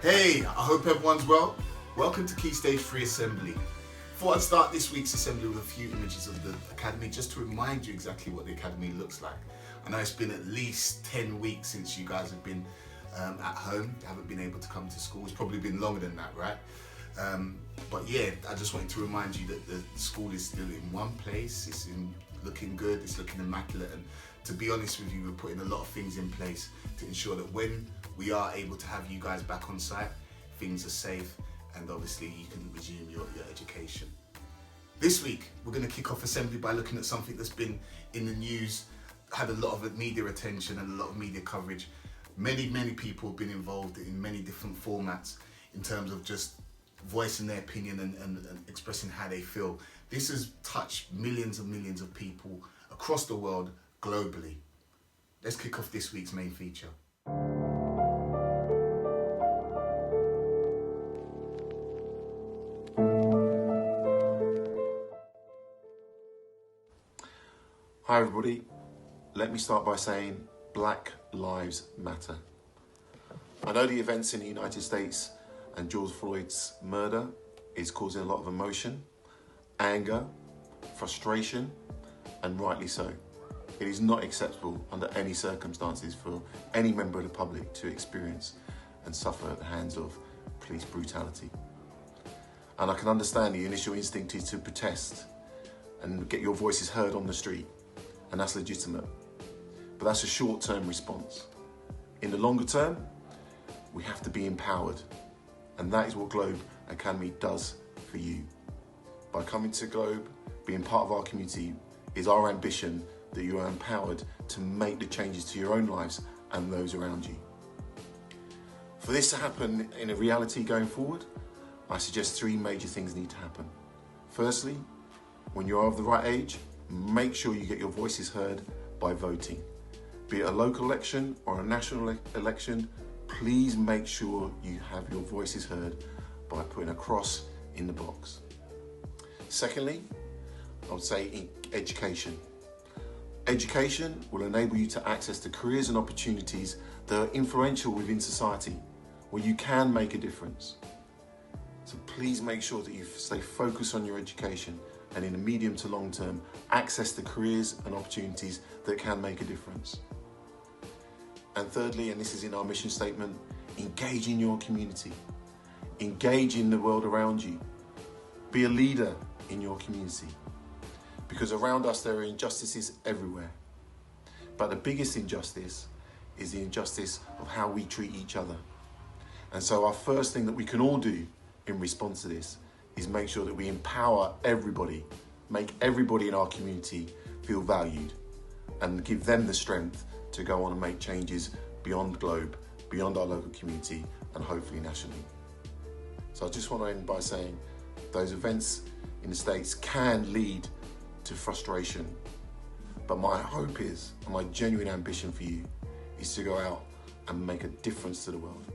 Hey, I hope everyone's well. Welcome to KS3 Assembly. Thought I'd start this week's assembly with a few images of the Academy just to remind you exactly what the Academy looks like. I know it's been at least 10 weeks since you guys have been at home, haven't been able to come to school. It's probably been longer than that, right? But yeah, I just wanted to remind you that the school is still in one place. It's looking good, it's looking immaculate, and to be honest with you, we're putting a lot of things in place to ensure that when we are able to have you guys back on site, things are safe and obviously you can resume your education. This week, we're going to kick off assembly by looking at something that's been in the news, had a lot of media attention and a lot of media coverage. Many people have been involved in many different formats in terms of just voicing their opinion and expressing how they feel. This has touched millions and millions of people across the world, globally. Let's kick off this week's main feature. Hi everybody, let me start by saying Black Lives Matter. I know the events in the United States and George Floyd's murder is causing a lot of emotion, anger, frustration, and rightly so. It is not acceptable under any circumstances for any member of the public to experience and suffer at the hands of police brutality. And I can understand the initial instinct is to protest and get your voices heard on the street, and that's legitimate. But that's a short-term response. In the longer term, we have to be empowered, and that is what Globe Academy does for you. By coming to Globe, being part of our community, is our ambition that you are empowered to make the changes to your own lives and those around you. For this to happen in a reality going forward, I suggest three major things need to happen. Firstly, when you are of the right age, make sure you get your voices heard by voting. Be it a local election or a national election, please make sure you have your voices heard by putting a cross in the box. Secondly, I would say education. Education will enable you to access the careers and opportunities that are influential within society, where you can make a difference. So please make sure that you stay focused on your education and in the medium to long term, access the careers and opportunities that can make a difference. And thirdly, and this is in our mission statement, engage in your community. Engage in the world around you. Be a leader in your community. Because around us there are injustices everywhere. But the biggest injustice is the injustice of how we treat each other. And so our first thing that we can all do in response to this is make sure that we empower everybody, make everybody in our community feel valued, and give them the strength to go on and make changes beyond Globe, beyond our local community, and hopefully nationally. So I just want to end by saying those events in the States can lead to frustration, but my hope is, and my genuine ambition for you, is to go out and make a difference to the world.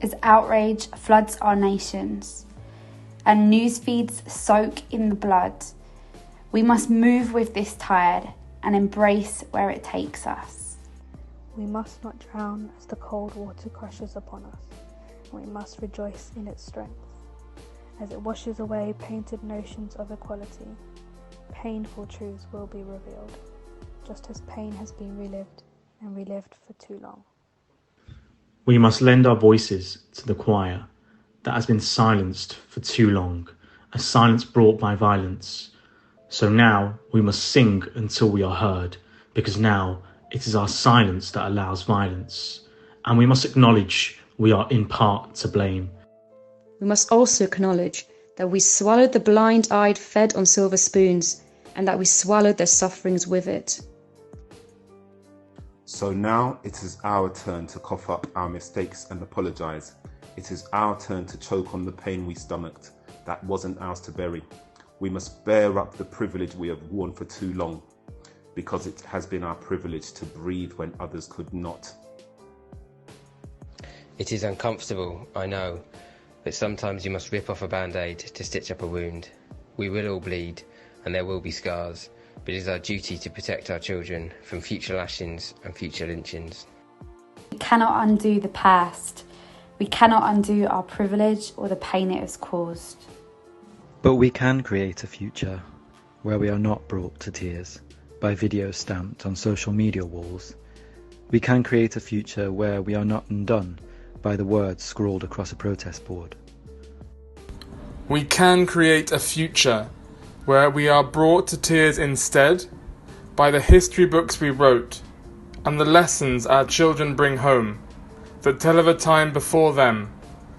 as outrage floods our nations and news feeds soak in the blood, we must move with this tide and embrace where it takes us. We must not drown as the cold water crushes upon us, and we must rejoice in its strength. As it washes away painted notions of equality, painful truths will be revealed, just as pain has been relived and relived for too long. We must lend our voices to the choir that has been silenced for too long, a silence brought by violence. So now we must sing until we are heard, because now it is our silence that allows violence. And we must acknowledge we are in part to blame. We must also acknowledge that we swallowed the blind-eyed fed on silver spoons, and that we swallowed their sufferings with it. So now it is our turn to cough up our mistakes and apologise. It is our turn to choke on the pain we stomached that wasn't ours to bury. We must bear up the privilege we have worn for too long, because it has been our privilege to breathe when others could not. It is uncomfortable, I know, but sometimes you must rip off a band-aid to stitch up a wound. We will all bleed, and there will be scars, but it is our duty to protect our children from future lashings and future lynchings. We cannot undo the past. We cannot undo our privilege or the pain it has caused. But we can create a future where we are not brought to tears by videos stamped on social media walls. We can create a future where we are not undone by the words scrawled across a protest board. We can create a future where we are brought to tears instead by the history books we wrote and the lessons our children bring home that tell of a time before them,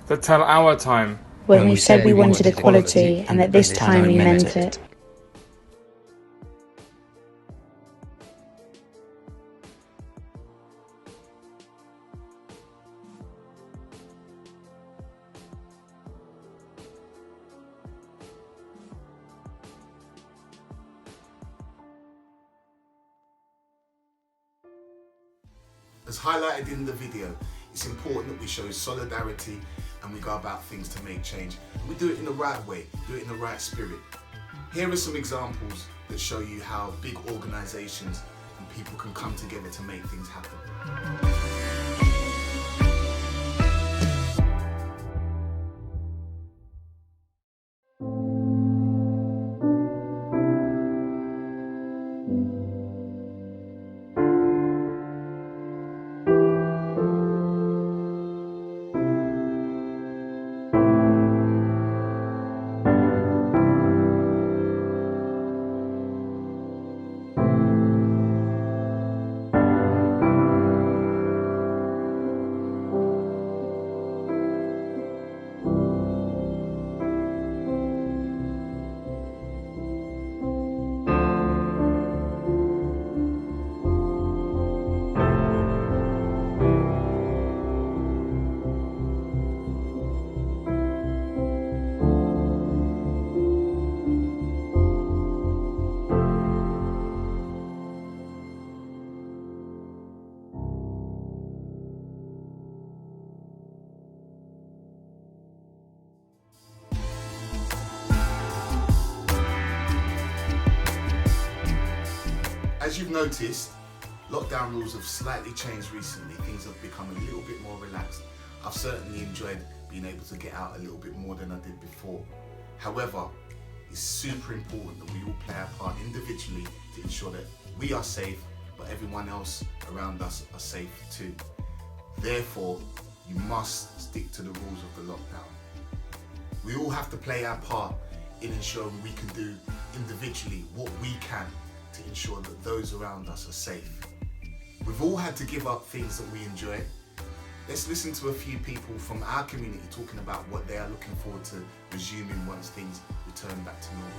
that tell our time. When we said we wanted equality and that this time we meant it. As highlighted in the video, it's important that we show solidarity and we go about things to make change. And we do it in the right way, do it in the right spirit. Here are some examples that show you how big organisations and people can come together to make things happen. As you've noticed, lockdown rules have slightly changed recently. Things have become a little bit more relaxed. I've certainly enjoyed being able to get out a little bit more than I did before. However, it's super important that we all play our part individually to ensure that we are safe, but everyone else around us are safe too. Therefore, you must stick to the rules of the lockdown. We all have to play our part in ensuring we can do individually what we can to ensure that those around us are safe. We've all had to give up things that we enjoy. Let's listen to a few people from our community talking about what they are looking forward to resuming once things return back to normal.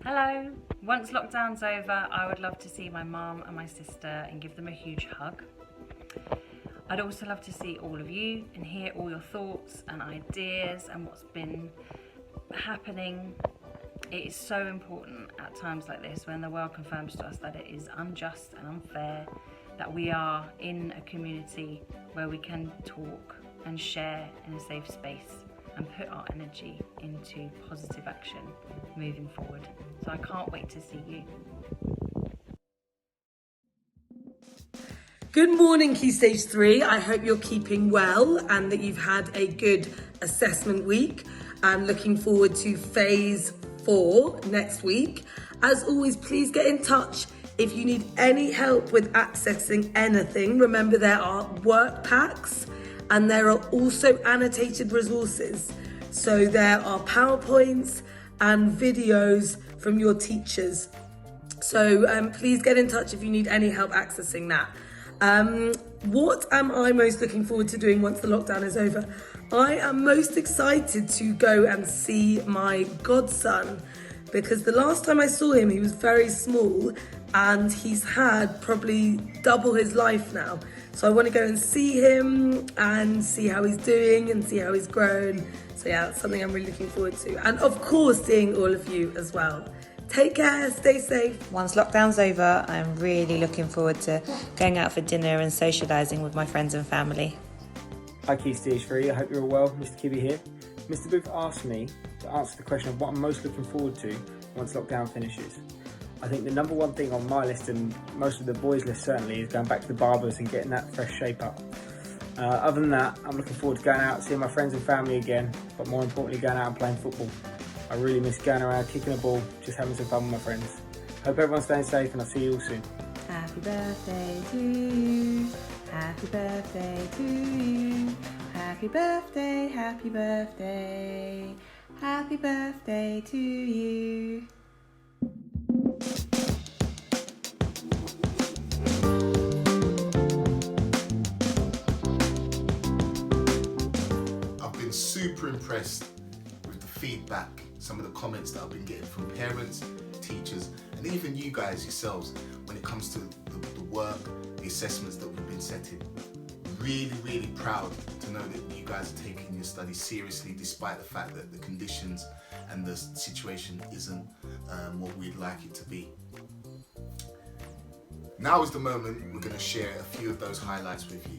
Hello! Once lockdown's over, I would love to see my mum and my sister and give them a huge hug. I'd also love to see all of you and hear all your thoughts and ideas and what's been happening It is so important at times like this, when the world confirms to us that it is unjust and unfair, that we are in a community where we can talk and share in a safe space and put our energy into positive action moving forward. So I can't wait to see you. Good morning, Key Stage 3. I hope you're keeping well and that you've had a good assessment week. I'm looking forward to phase 4 next week. As always, please get in touch if you need any help with accessing anything. Remember, there are work packs and there are also annotated resources. So there are PowerPoints and videos from your teachers. So please get in touch if you need any help accessing that. What am I most looking forward to doing once the lockdown is over? I am most excited to go and see my godson, because the last time I saw him, he was very small and he's had probably double his life now. So I want to go and see him and see how he's doing and see how he's grown. So yeah, that's something I'm really looking forward to. And of course, seeing all of you as well. Take care, stay safe. Once lockdown's over, I'm really looking forward to going out for dinner and socialising with my friends and family. Hi Key Stage 3, I hope you're all well. Mr. Kibby here. Mr. Booth asked me to answer the question of what I'm most looking forward to once lockdown finishes. I think the number one thing on my list, and most of the boys' list certainly, is going back to the barbers and getting that fresh shape up. Other than that, I'm looking forward to going out, seeing my friends and family again, but more importantly going out and playing football. I really miss going around, kicking a ball, just having some fun with my friends. Hope everyone's staying safe and I'll see you all soon. Happy birthday to you. Happy birthday to you. Happy birthday, happy birthday. Happy birthday to you. I've been super impressed with the feedback, some of the comments that I've been getting from parents, teachers, and even you guys yourselves when it comes to the work, the assessments that we've been setting. Really, really proud to know that you guys are taking your study seriously, despite the fact that the conditions and the situation isn't what we'd like it to be. Now is the moment we're going to share a few of those highlights with you.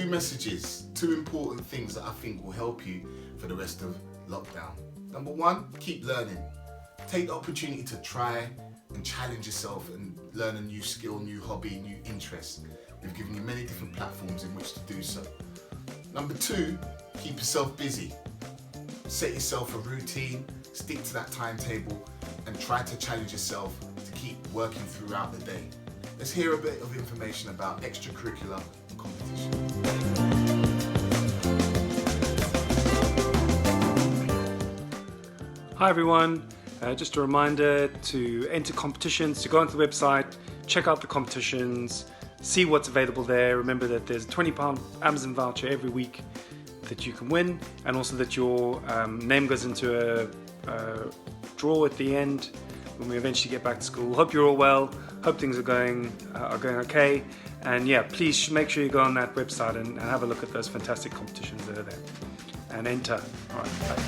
Messages, 2 important things that I think will help you for the rest of lockdown. Number 1, keep learning. Take the opportunity to try and challenge yourself and learn a new skill, new hobby, new interest. We've given you many different platforms in which to do so. Number 2, keep yourself busy. Set yourself a routine, stick to that timetable, and try to challenge yourself to keep working throughout the day. Let's hear a bit of information about extracurricular and competition. Hi everyone, just a reminder to enter competitions, to go onto the website, check out the competitions, see what's available there. Remember that there's a £20 Amazon voucher every week that you can win, and also that your name goes into a draw at the end when we eventually get back to school. Hope you're all well, hope things are going okay, and yeah, please make sure you go on that website and have a look at those fantastic competitions that are there and enter. All right, bye.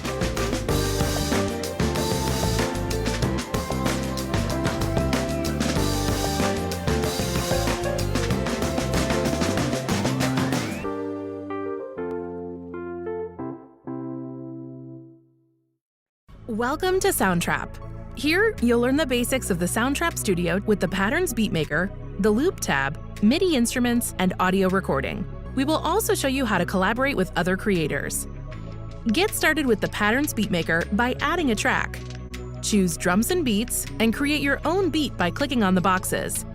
Welcome to Soundtrap. Here, you'll learn the basics of the Soundtrap Studio with the Patterns Beatmaker, the Loop tab, MIDI instruments, and audio recording. We will also show you how to collaborate with other creators. Get started with the Patterns Beatmaker by adding a track. Choose drums and beats, and create your own beat by clicking on the boxes.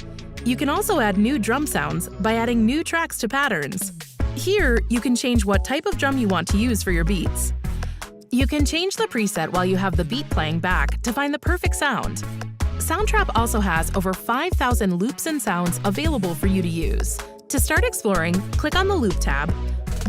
You can also add new drum sounds by adding new tracks to Patterns. Here, you can change what type of drum you want to use for your beats. You can change the preset while you have the beat playing back to find the perfect sound. Soundtrap also has over 5,000 loops and sounds available for you to use. To start exploring, click on the Loop tab,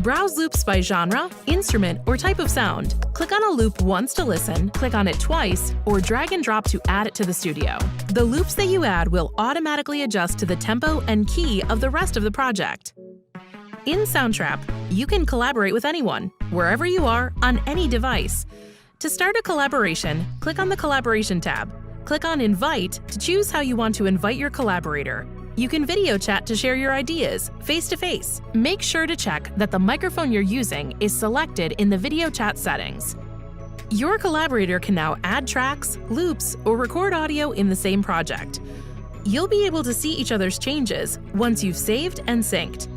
browse loops by genre, instrument, or type of sound. Click on a loop once to listen, click on it twice, or drag and drop to add it to the studio. The loops that you add will automatically adjust to the tempo and key of the rest of the project. In Soundtrap, you can collaborate with anyone, wherever you are, on any device. To start a collaboration, click on the Collaboration tab. Click on Invite to choose how you want to invite your collaborator. You can video chat to share your ideas, face-to-face. Make sure to check that the microphone you're using is selected in the video chat settings. Your collaborator can now add tracks, loops, or record audio in the same project. You'll be able to see each other's changes once you've saved and synced.